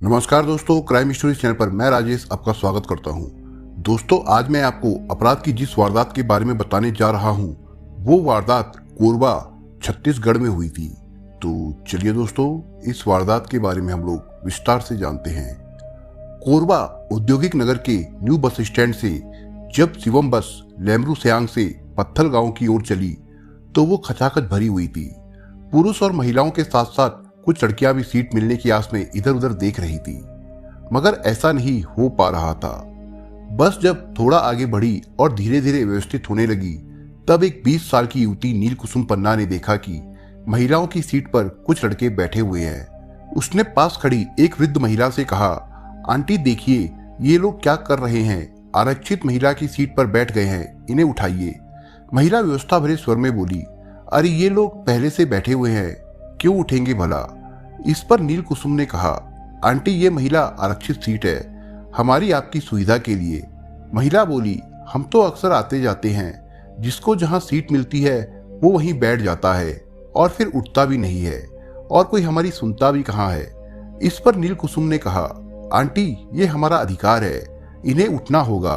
नमस्कार दोस्तों, crime story channel पर मैं राजेश आपका स्वागत करता हूं। दोस्तों, आज मैं आपको अपराध की जिस वारदात के बारे में बताने जा रहा हूं, वो वारदात कोरबा छत्तीसगढ़ में हुई थी। तो चलिए दोस्तों, इस वारदात के बारे में हम लोग विस्तार से जानते हैं। कोरबा औद्योगिक नगर के न्यू बस स्टैंड से जब शिवम बस लेमरू सयांग से पत्थल गांव की ओर चली तो वो खचाखच भरी हुई थी। पुरुष और महिलाओं के साथ साथ कुछ लड़कियां भी सीट मिलने की आस में इधर उधर देख रही थी, मगर ऐसा नहीं हो पा रहा था। बस जब थोड़ा आगे बढ़ी और धीरे धीरे व्यवस्थित होने लगी, तब एक 20 साल की युवती नीलकुसुम पन्ना ने देखा कि महिलाओं की सीट पर कुछ लड़के बैठे हुए हैं। उसने पास खड़ी एक वृद्ध महिला से कहा, आंटी देखिए, ये लोग क्या कर रहे हैं? आरक्षित महिला की सीट पर बैठ गए हैं, इन्हें उठाइए। महिला व्यवस्था भरे स्वर में बोली, अरे ये लोग पहले से बैठे हुए हैं, क्यों उठेंगे भला? इस पर नीलकुसुम ने कहा, आंटी ये महिला आरक्षित सीट है, हमारी आपकी सुविधा के लिए। महिला बोली, हम तो अक्सर आते जाते हैं, जिसको जहां सीट मिलती है वो वहीं बैठ जाता है और फिर उठता भी नहीं है, और कोई हमारी सुनता भी कहाँ है। इस पर नीलकुसुम ने कहा, आंटी ये हमारा अधिकार है, इन्हें उठना होगा।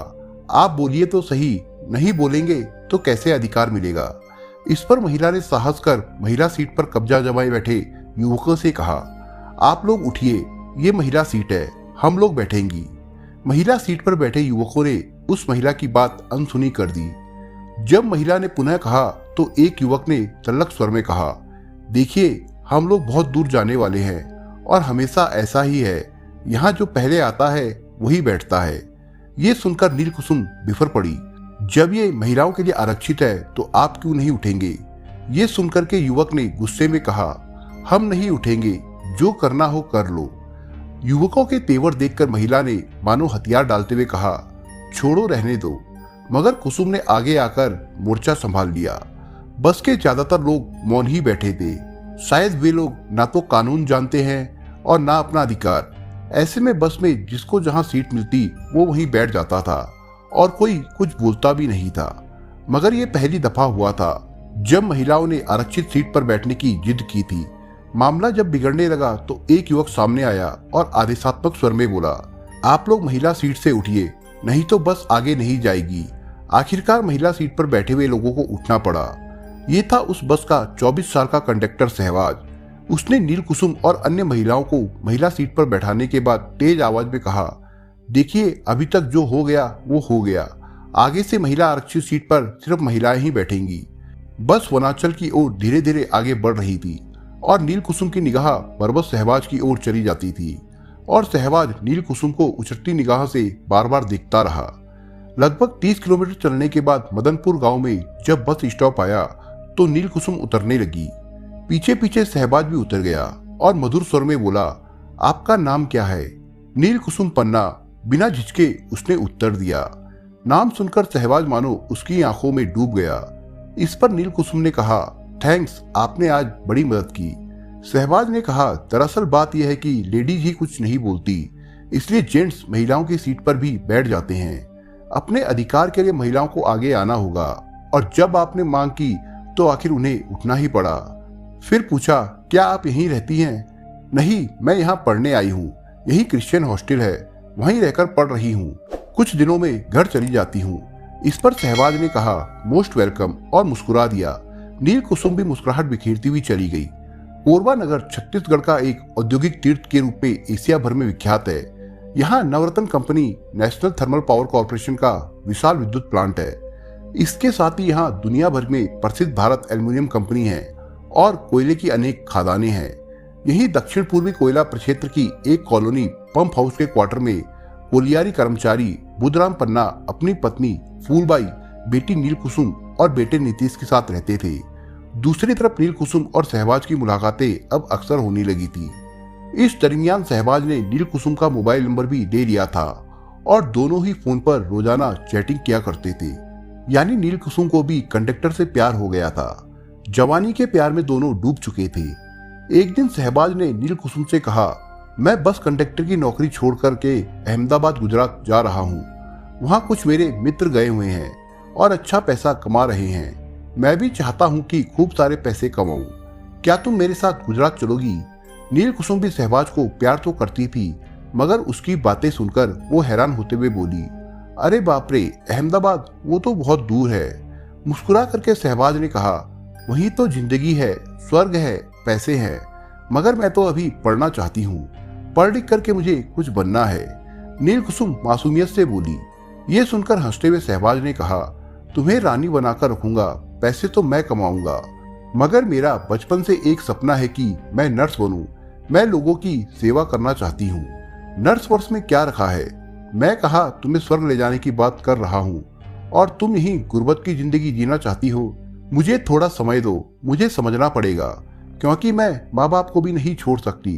आप बोलिए तो सही, नहीं बोलेंगे तो कैसे अधिकार मिलेगा? इस पर महिला ने साहस कर महिला सीट पर कब्जा जमाए बैठे युवकों से कहा, आप लोग उठिए, ये महिला सीट है, हम लोग बैठेंगी। महिला सीट पर बैठे युवकों ने उस महिला की बात अनसुनी कर दी। जब महिला ने पुनः कहा तो एक युवक ने तल्लख स्वर में कहा, देखिए हम लोग बहुत दूर जाने वाले हैं और हमेशा ऐसा ही है, यहाँ जो पहले आता है वही बैठता है। ये सुनकर नीलकुसुम बिफर पड़ी, जब ये महिलाओं के लिए आरक्षित है तो आप क्यों नहीं उठेंगे? ये सुनकर के युवक ने गुस्से में कहा, हम नहीं उठेंगे, जो करना हो कर लो। युवकों के तेवर देखकर महिला ने मानो हथियार डालते हुए कहा, छोड़ो, रहने दो। मगर कुसुम ने आगे आकर मोर्चा संभाल लिया। बस के ज्यादातर लोग मौन ही बैठे थे। शायद वे लोग ना तो कानून जानते हैं और ना अपना अधिकार। ऐसे में बस में जिसको जहां सीट मिलती वो वहीं बैठ जाता था और कोई कुछ बोलता भी नहीं था। मगर ये पहली दफा हुआ था जब महिलाओं ने आरक्षित सीट पर बैठने की जिद की थी। मामला जब बिगड़ने लगा तो एक युवक सामने आया और आदेशात्मक स्वर में बोला, आप लोग महिला सीट से उठिए, नहीं तो बस आगे नहीं जाएगी। आखिरकार महिला सीट पर बैठे हुए लोगों को उठना पड़ा। ये था उस बस का 24 साल का कंडक्टर सहवाज। उसने नीलकुसुम और अन्य महिलाओं को महिला सीट पर बैठाने के बाद तेज आवाज में कहा, देखिए अभी तक जो हो गया वो हो गया, आगे से महिला आरक्षित सीट पर सिर्फ महिलाएं ही बैठेंगी। बस वनांचल की ओर धीरे धीरे आगे बढ़ रही थी और नीलकुसुम की निगाह बरबस सहवाज की ओर चली जाती थी और सहवाज नीलकुसुम को उछलती निगाह से बार बार देखता रहा। लगभग 30 किलोमीटर चलने के बाद मदनपुर गांव में जब बस स्टॉप आया तो नीलकुसुम उतरने लगी। पीछे पीछे सहवाज भी उतर गया और मधुर स्वर में बोला, आपका नाम क्या है? नीलकुसुम पन्ना, बिना झिझके उसने उत्तर दिया। नाम सुनकर सहवाज मानो उसकी आंखों में डूब गया। इस पर नीलकुसुम ने कहा, थैंक्स, आपने आज बड़ी मदद की। सहवाज ने कहा, दरअसल बात यह है कि लेडीज ही कुछ नहीं बोलती, इसलिए जेंट्स महिलाओं की सीट पर भी बैठ जाते हैं। अपने अधिकार के लिए महिलाओं को आगे आना होगा और जब आपने मांग की तो आखिर उन्हें उठना ही पड़ा। फिर पूछा, क्या आप यहीं रहती हैं? नहीं, मैं यहाँ पढ़ने आई हूँ, यही क्रिश्चियन हॉस्टल है, वहीं रहकर पढ़ रही हूँ, कुछ दिनों में घर चली जाती हूँ। इस पर सहवाज ने कहा, मोस्ट वेलकम, और मुस्कुरा दिया। नीलकुसुम भी मुस्कुराहट बिखेरती हुई चली गई। कोरबा नगर छत्तीसगढ़ का एक औद्योगिक तीर्थ के रूप में एशिया भर में विख्यात है। यहाँ नवरत्न company national thermal power corporation का विशाल विद्युत प्लांट है। इसके साथ ही यहाँ दुनिया भर में प्रसिद्ध भारत एल्युमिनियम कंपनी है और कोयले की अनेक खदानें हैं। यही दक्षिण पूर्वी कोयला प्रक्षेत्र की एक कॉलोनी पंप हाउस के क्वार्टर में कोलियारी कर्मचारी बुधराम पन्ना अपनी पत्नी फूलबाई, बेटी नीलकुसुम और बेटे नीतीश के साथ रहते थे। दूसरी तरफ नीलकुसुम और सहवाज की मुलाकातें अब अक्सर होने लगी थी। इस दरमियान सहवाज ने नीलकुसुम का मोबाइल नंबर भी ले लिया था और दोनों ही फोन पर रोजाना चैटिंग किया करते थे। यानी नीलकुसुम को भी कंडक्टर से प्यार हो गया था। जवानी के प्यार में दोनों डूब चुके थे। एक दिन सहवाज ने नीलकुसुम से कहा, मैं बस कंडक्टर की नौकरी छोड़ करके अहमदाबाद गुजरात जा रहा हूँ। वहाँ कुछ मेरे मित्र गए हुए हैं और अच्छा पैसा कमा रहे हैं। मैं भी चाहता हूँ कि खूब सारे पैसे कमाऊं। क्या तुम मेरे साथ गुजरात चलोगी? नीलकुसुम भी सहवाज को प्यार तो करती थी, मगर उसकी बातें सुनकर वो हैरान होते हुए बोली, अरे बाप रे, अहमदाबाद, वो तो बहुत दूर है। मुस्कुरा करके शहबाज ने कहा, वही तो जिंदगी है, स्वर्ग है, पैसे हैं, मगर मैं तो अभी पढ़ना चाहती हूँ। पढ़ लिख करके मुझे कुछ बनना है। नीलकुसुम मासूमियत से बोली। ये सुनकर हंसते हुए शहबाज ने कहा, तुम्हें रानी बनाकर रखूंगा, पैसे तो मैं कमाऊंगा, मगर मेरा बचपन से एक सपना है कि मैं नर्स बनूं। मैं लोगों की सेवा करना चाहती हूँ। नर्स वर्ष में क्या रखा है? मैं कहा तुम्हें स्वर्ग ले जाने की बात कर रहा हूँ और तुम यही गुर्बत की जिंदगी जीना चाहती हो। मुझे थोड़ा समय दो, मुझे समझना पड़ेगा, क्योंकि मैं माँ बाप को भी नहीं छोड़ सकती।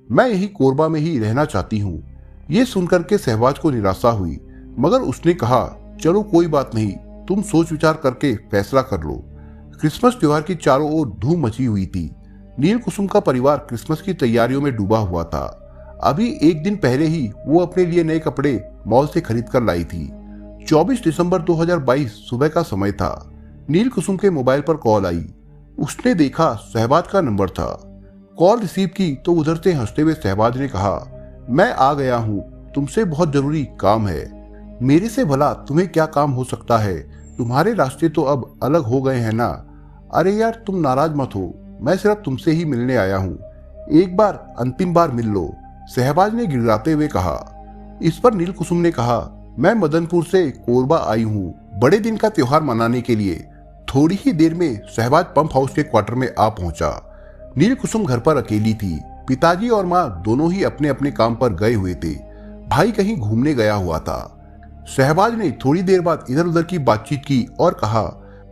मैं यही कोरबा में ही रहना चाहती हूँ। ये सुनकर के शहबाज को निराशा हुई, मगर उसने कहा, चलो कोई बात नहीं, तुम सोच विचार करके फैसला कर लो। क्रिसमस त्योहार की चारों ओर धूम मची हुई थी। नीलकुसुम का परिवार क्रिसमस की तैयारियों में डूबा हुआ था। अभी एक दिन पहले ही वो अपने लिए नए कपड़े मॉल से खरीद कर लाई थी। 24 दिसंबर 2022 सुबह का समय था। नीलकुसुम के मोबाइल पर कॉल आई। उसने देखा शहबाज का नंबर था। कॉल रिसीव की तो उधर से हंसते हुए शहबाज ने कहा, मैं आ गया हूँ, तुमसे बहुत जरूरी काम है। मेरे से भला तुम्हें क्या काम हो सकता है? तुम्हारे रास्ते तो अब अलग हो गए हैं ना। अरे यार, तुम नाराज मत हो, मैं सिर्फ तुमसे ही मिलने आया हूँ। एक बार, अंतिम बार मिल लो, शहबाज ने गिड़गिड़ाते हुए कहा। इस पर नीलकुसुम ने कहा, मैं मदनपुर से कोरबा आई हूँ बड़े दिन का त्योहार मनाने के लिए। थोड़ी ही देर में शहबाज पंप हाउस के क्वार्टर में आ पहुंचा। नीलकुसुम घर पर अकेली थी। पिताजी और माँ दोनों ही अपने अपने काम पर गए हुए थे। भाई कहीं घूमने गया हुआ था। शहबाज ने थोड़ी देर बाद इधर उधर की बातचीत की और कहा,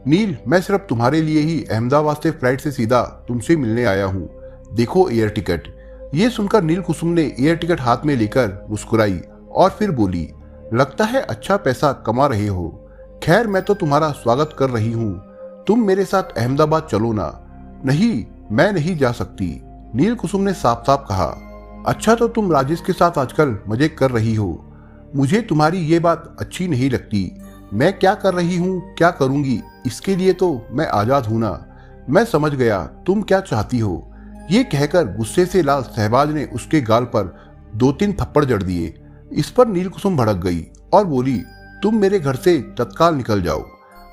नील, मैं सिर्फ तुम्हारे लिए ही अहमदाबाद से फ्लाइट से सीधा तुमसे मिलने आया हूँ। देखो एयर टिकट। ये सुनकर नीलकुसुम ने एयर टिकट हाथ में लेकर मुस्कुराई और फिर बोली, लगता है अच्छा पैसा कमा रहे हो। खैर, मैं तो तुम्हारा स्वागत कर रही हूँ। तुम मेरे साथ अहमदाबाद चलो ना। नहीं, मैं नहीं जा सकती, नीलकुसुम ने साफ साफ कहा। अच्छा, तो तुम राजेश के साथ आजकल मजे कर रही हो। मुझे तुम्हारी ये बात अच्छी नहीं लगती। मैं क्या कर रही हूँ, क्या करूंगी, इसके लिए तो मैं आजाद हूं ना। मैं समझ गया तुम क्या चाहती हो। ये कहकर गुस्से से लाल शहबाज ने उसके गाल पर 2-3 थप्पड़ जड़ दिए। इस पर नीलकुसुम भड़क गई और बोली, तुम मेरे घर से तत्काल निकल जाओ।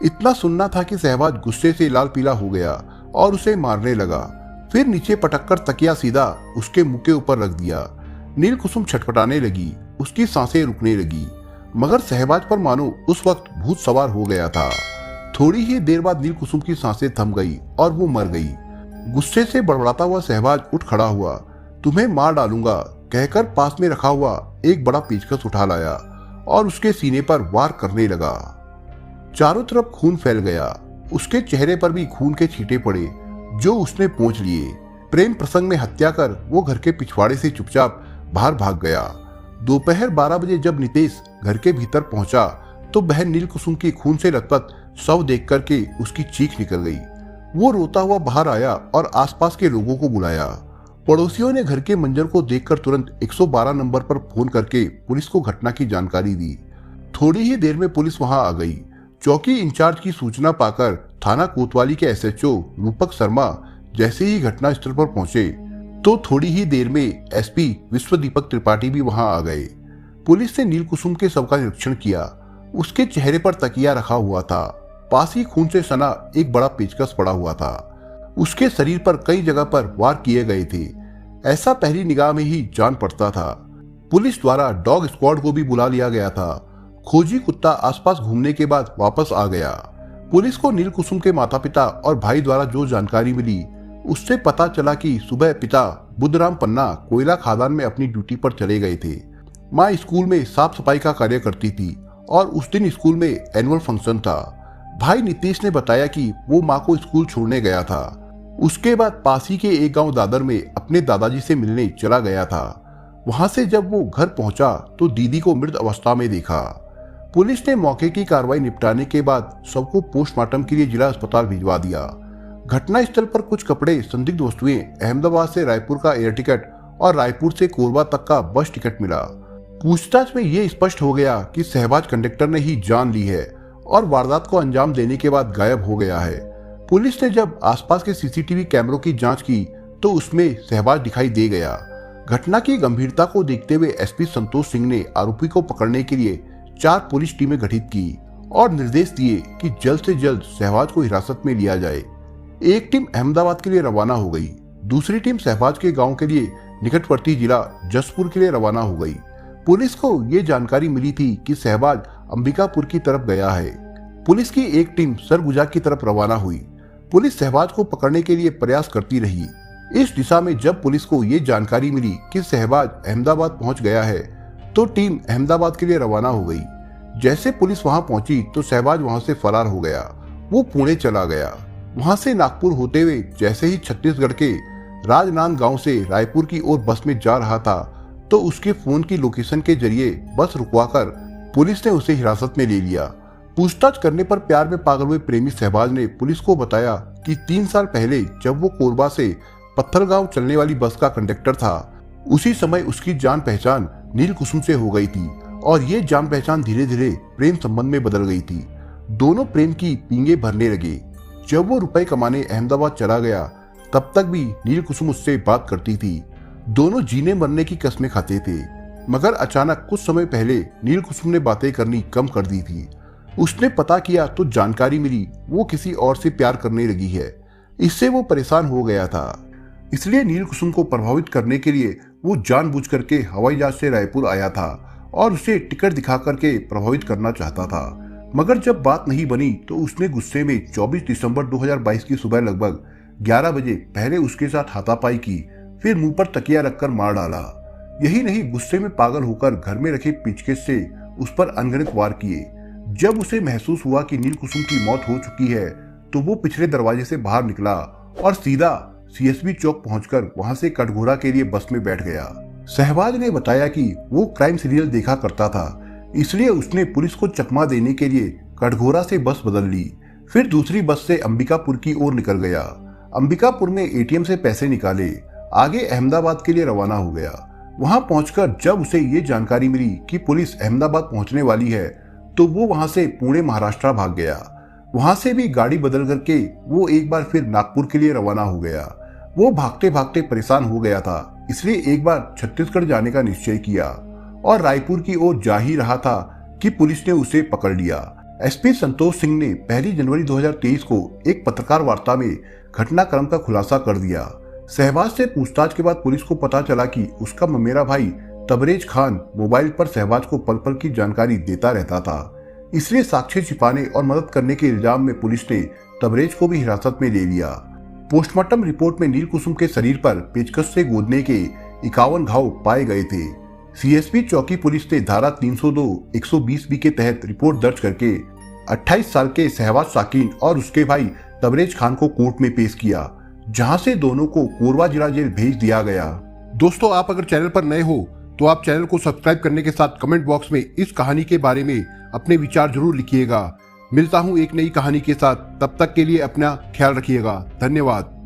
इतना सुनना था कि शहबाज गुस्से से लाल पीला हो गया और उसे मारने लगा। फिर नीचे पटककर तकिया सीधा उसके मुंह के ऊपर रख दिया। नीलकुसुम छटपटाने लगी, उसकी सांसें रुकने लगी, मगर शहबाज पर मानो उस वक्त भूत सवार हो गया था। थोड़ी ही देर बाद नीलकुसुम की सांसें थम गई और वो मर गई। गुस्से से बड़बड़ाता हुआ शहबाज उठ खड़ा हुआ। तुम्हें मार डालूंगा, कहकर पास में रखा हुआ एक बड़ा पेचकस उठा लाया और उसके सीने पर वार करने लगा। चारों तरफ खून फैल गया। उसके चेहरे पर भी खून के छींटे पड़े जो उसने पोंछ लिए। प्रेम प्रसंग में हत्या कर वो घर के पिछवाड़े से चुपचाप बाहर भाग गया। दोपहर 12 बजे जब नितेश घर के भीतर पहुंचा तो बहन नीलकुसुम की खून से लथपथ शव देख करके उसकी चीख निकल गई। वो रोता हुआ बाहर आया और आसपास के लोगों को बुलाया। पड़ोसियों ने घर के मंजर को देखकर तुरंत 112 नंबर पर फोन करके पुलिस को घटना की जानकारी दी। थोड़ी ही देर में पुलिस वहां आ गई। चौकी इंचार्ज की सूचना पाकर थाना कोतवाली के एसएचओ रूपक शर्मा जैसे ही घटना स्थल पर पहुंचे तो थोड़ी ही देर में एसपी विश्वदीपक त्रिपाठी भी वहां आ गए। पुलिस ने नीलकुसुम के शव का निरीक्षण किया। उसके चेहरे पर तकिया रखा हुआ था। पास ही खून से सना एक बड़ा पेचकस पड़ा हुआ था। उसके शरीर पर कई जगह पर वार किए गए थे। ऐसा पहली निगाह में ही जान पड़ता था। पुलिस द्वारा डॉग स्क्वाड को भी बुला लिया गया था। खोजी कुत्ता आसपास घूमने के बाद वापस आ गया। पुलिस को नीलकुसुम के माता पिता और भाई द्वारा जो जानकारी मिली उससे पता चला कि सुबह पिता बुद्धराम पन्ना कोयला खादान में अपनी ड्यूटी पर चले गए थे। माँ स्कूल में साफ सफाई का कार्य करती थी और उस दिन स्कूल में एनुअल फंक्शन था। भाई नीतीश ने बताया कि वो माँ को स्कूल छोड़ने गया था। उसके बाद पास ही के एक गांव दादर में अपने दादाजी से मिलने चला गया था। वहां से जब वो घर पहुंचा तो दीदी को मृत अवस्था में देखा। पुलिस ने मौके की कार्रवाई निपटाने के बाद सबको पोस्टमार्टम के लिए जिला अस्पताल भिजवा दिया। घटना स्थल पर कुछ कपड़े, संदिग्ध वस्तुएं, अहमदाबाद से रायपुर का एयर टिकट और रायपुर से कोरबा तक का बस टिकट मिला। पूछताछ में ये स्पष्ट हो गया कि शहबाज कंडक्टर ने ही जान ली है और वारदात को अंजाम देने के बाद गायब हो गया है। पुलिस ने जब आसपास के सीसीटीवी कैमरों की जांच की तो उसमें शहबाज दिखाई दे गया। घटना की गंभीरता को देखते हुए एसपी संतोष सिंह ने आरोपी को पकड़ने के लिए 4 पुलिस टीमें गठित की और निर्देश दिए कि जल्द से जल्द शहबाज को हिरासत में लिया जाए। एक टीम अहमदाबाद के लिए रवाना हो गई, दूसरी टीम शहबाज के गांव के लिए निकटवर्ती जिला जसपुर के लिए रवाना हो गई। पुलिस को ये जानकारी मिली थी कि शहबाज अंबिकापुर की तरफ गया है। पुलिस की एक टीम सरगुजा की तरफ रवाना हुई। पुलिस शहबाज को पकड़ने के लिए प्रयास करती रही। इस दिशा में जब पुलिस को ये जानकारी मिली कि शहबाज अहमदाबाद पहुंच गया है तो टीम अहमदाबाद के लिए रवाना हो गई। जैसे पुलिस वहां पहुंची तो शहबाज वहां से फरार हो गया। वो पुणे चला गया। वहां से नागपुर होते हुए जैसे ही छत्तीसगढ़ के राजनांद गांव से रायपुर की ओर बस में जा रहा था तो उसके फोन की लोकेशन के जरिए बस रुकवाकर पुलिस ने उसे हिरासत में ले लिया। पूछताछ करने पर प्यार में पागल हुए प्रेमी शहबाज ने पुलिस को बताया कि 3 साल पहले जब वो कोरबा से पत्थलगांव चलने वाली बस का कंडक्टर था, उसी समय उसकी जान पहचान नील कुसुम से हो गई थी और ये जान पहचान धीरे धीरे प्रेम संबंध में बदल गई थी। दोनों प्रेम की पींगे भरने लगे। जब वो रुपए कमाने अहमदाबाद चला गया तब तक भी नील कुसुम उससे बात करती थी। दोनों जीने मरने की कस्में खाते थे, मगर अचानक कुछ समय पहले नील कुसुम ने बातें करनी कम कर दी थी। उसने पता किया तो जानकारी मिली वो किसी और से प्यार करने लगी है। इससे वो परेशान हो गया था। इसलिए नील कुसुम को प्रभावित करने के लिए वो जानबूझ करके हवाई जहाज से रायपुर आया था और उसे टिकट दिखा करके प्रभावित करना चाहता था। मगर जब बात नहीं बनी तो उसने गुस्से में 24 दिसंबर 2022 की सुबह लगभग 11 बजे पहले उसके साथ हाथापाई की, फिर मुंह पर तकिया रखकर मार डाला। यही नहीं, गुस्से में पागल होकर घर में रखे पेचकस से उस पर अनगिनत वार किए। जब उसे महसूस हुआ कि नील कुसुम की मौत हो चुकी है तो वो पिछले दरवाजे से बाहर निकला और सीधा सीएसबी चौक पहुंचकर वहां से कटघोरा के लिए बस में बैठ गया। शहबाज ने बताया कि वो क्राइम सीरियल देखा करता था, इसलिए उसने पुलिस को चकमा देने के लिए कटघोरा से बस बदल ली। फिर दूसरी बस से अंबिकापुर की ओर निकल गया। अंबिकापुर में एटीएम से पैसे निकाले, आगे अहमदाबाद के लिए रवाना हो गया। वहां पहुंचकर जब उसे ये जानकारी मिली कि पुलिस अहमदाबाद पहुंचने वाली है तो वो वहां से पुणे महाराष्ट्र भाग गया। वहां से भी गाड़ी बदल करके वो एक बार फिर नागपुर के लिए रवाना हो गया। वो भागते भागते परेशान हो गया था, इसलिए एक बार छत्तीसगढ़ जाने का निश्चय किया और रायपुर की ओर जा ही रहा था कि पुलिस ने उसे पकड़ लिया। एसपी संतोष सिंह ने 1 जनवरी 2023 को एक पत्रकार वार्ता में घटनाक्रम का खुलासा कर दिया। शहबाज से पूछताछ के बाद पुलिस को पता चला कि उसका ममेरा भाई तबरेज खान मोबाइल पर शहबाज को पल पल की जानकारी देता रहता था, इसलिए साक्ष्य छिपाने और मदद करने के इल्जाम में पुलिस ने तबरेज को भी हिरासत में ले लिया। पोस्टमार्टम रिपोर्ट में नील कुसुम के शरीर पर पेचकस से गोदने के 51 घाव पाए गए थे। सीएसपी चौकी पुलिस ने धारा 302-120 बी के तहत रिपोर्ट दर्ज करके 28 साल के शहबाज साकिन और उसके भाई तबरेज खान को कोर्ट में पेश किया, जहां से दोनों को कोरबा जिला जेल भेज दिया गया। दोस्तों, आप अगर चैनल पर नए हो तो आप चैनल को सब्सक्राइब करने के साथ कमेंट बॉक्स में इस कहानी के बारे में अपने विचार जरूर लिखिएगा। मिलता हूं एक नई कहानी के साथ, तब तक के लिए अपना ख्याल रखिएगा। धन्यवाद।